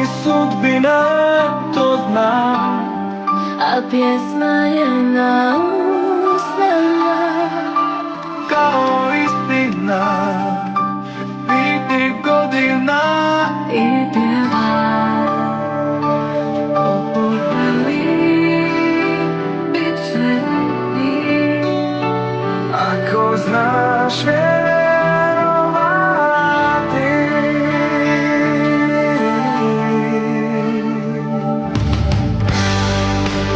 i sudbina to zna, a pjesma je na usnama. kao istina, biti godina I pjeva poput veli, bit će mi. ako znaš vjerovati.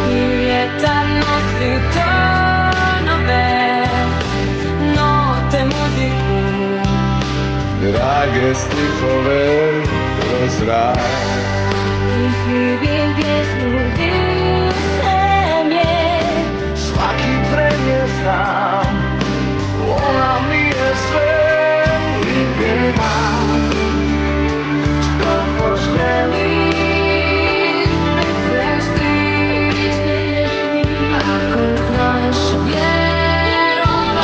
I vjetar nosi tonove, note, muziku, Drage stihove kroz zrak. i živim pjesmu disem je. Svaki tren je sam, ona mi je sve i pjevam. Što poželim, Bit ćeš ti, ako znaš vjerovati.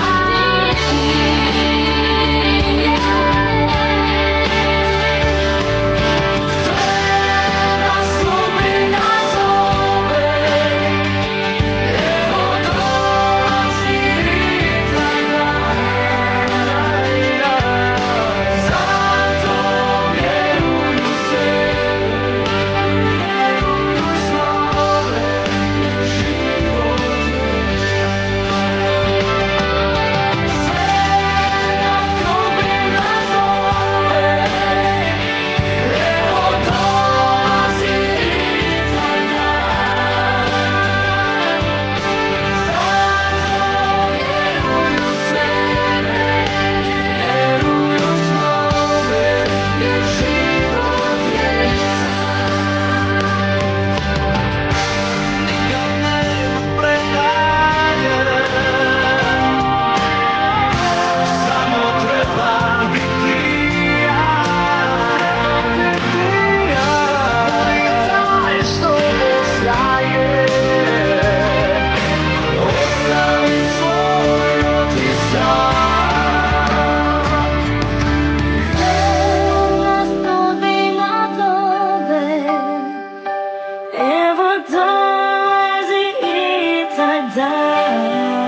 Sve nas sudbina zove, evo dolazi taj dan. Zato vjeruj u sebe, vjeruj u snove, život je. Sve nas sudbina zove, evo dolazi taj dan. Zato vjeruj u sebe, vjeruj u snove, jer život je san. nikad nema predanje, samo treba biti ja. Budi taj što ostaje, ostavi svoj otisak. Sve nas sudbina zove, evo dolazi i taj dan.